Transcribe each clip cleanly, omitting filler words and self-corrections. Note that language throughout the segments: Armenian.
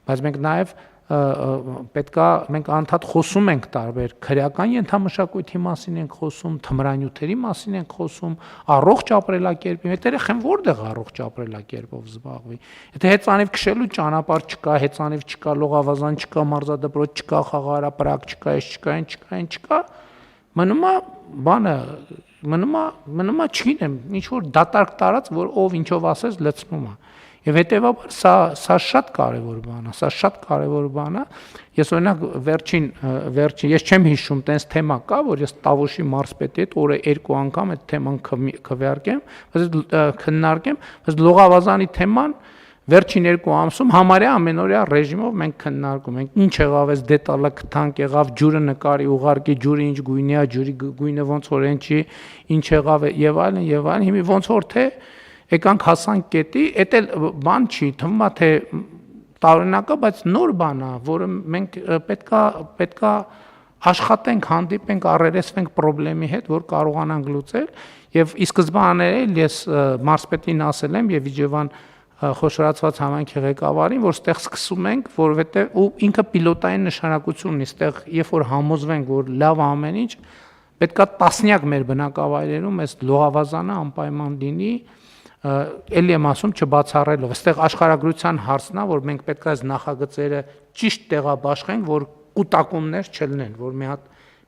բայց մենք նաև պետքա մենք անդադ խոսում ենք տարբեր քրեական ենթամշակույթի մասին ենք խոսում, թմրանյութերի մասին ենք խոսում, առողջ ապրելակերպի, այդ երեխան որտեղ առողջ ապրելակերպով զբաղվի։ Եթե հեծանիվ քշելու ճանապարհ չկա, հեծանիվ չկա, լողավազան չկա, մարզադպրոց չկա, խաղահարապարակ չկա, այս չկա, այն չկա, այն չկա, մնում է բանը, մնում է չգիտեմ, ինչ որ դատարկ տարած, որ ով ինչով ասես լցնում է։ Եվ հետևաբար սա շատ կարևոր բան է, սա շատ կարևոր բան է։ Ես օրինակ վերջին ես չեմ հիշում, տենց թեմա կա, որ ես Տավուշի մարզպետի հետ օրը 2 անգամ այդ թեման քվեարկեմ, քննարկեմ, բայց լողավազանի թեման վերջին 2 ամսում համարյա ամենօրյա ռեժիմով մենք քննարկում ենք։ Ինչ եղավ, այս դետալը քթանք եղավ, ջուրը նկարի ուղարկի, ջուրը ինչ գույնի է, ջուրի գույնը ոնց որ են չի, ինչ եղավ եւ այլն եւ այլն։ Հիմա ոնց որ թե եկանք հասանք կետի, էդ էլ բան չի, թվում է թե տարօրինակ է, բայց նոր բան է, որը մենք պետքա աշխատենք, հանդիպենք, առերեսվենք խնդրի հետ, որ կարողանանք լուծել, եւ ի սկզբանե ես մարզպետին ասել եմ եւ Իջևան խոշորացված համայնքի ղեկավարին, որ ստեղ սկսում ենք, որովհետեւ ու ինքը պիլոտային նշանակություն ունի, ստեղ երբ որ համոզվենք, որ լավ ամեն ինչ, պետքա տասնյակ մեր բնակավայրերում այս լողավազանը անպայման լինի, էլի եմ ասում չբացառելով, այստեղ աշխարհագրության հարցն է, որ մենք պետք է այս նախագծերը ճիշտ տեղաբաշխենք, որ կուտակումներ չլինեն, որ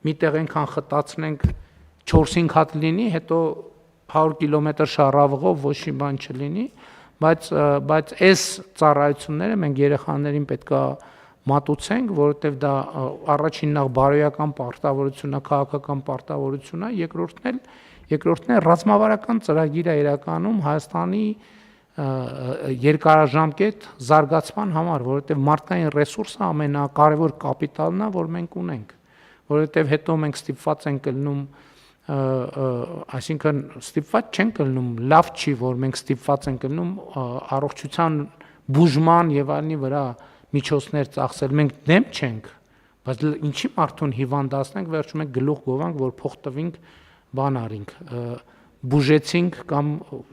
մի տեղ այնքան խտացնենք 4-5 հատ լինի, հետո 100 կիլոմետր շառավղով ոչ մի բան չլինի, բայց այս ծառայությունները մենք երեխաներին պետք է մատուցենք, որովհետև դա առաջին նախ բարոյական պարտավորություն է, քաղաքական պարտավորություն է, երկրորդն է ռազմավարական ծրագիր է իրականում Հայաստանի երկարաժամկետ զարգացման համար, որովհետև մարդկային ռեսուրսը ամենակարևոր կապիտալն է, որ մենք ունենք, որովհետև հետո մենք ստիպված ենք լինում, այսինքն ստիպված չենք լինում, լավ չի, որ մենք ստիպված ենք լինում առողջության բուժման եւ այլնի վրա միջոցներ ծախսել, մենք դեմ չենք, բայց ինչի մարդուն հիվանդացնենք, վերջում ենք գլուխ գովանք, որ փող տվինք, բան արինք, բուժեցինք կամ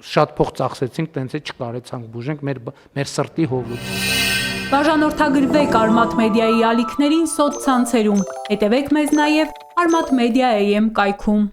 շատ փող ծախսեցինք, տենց է չկարեցանք բուժենք մեր սրտի հովուց։ Բաժանորդագրվեք Արմաթ մեդիայի ալիքներին սոցցանցերում, հետևեք մեզ նաև Armat Media AM կայքում։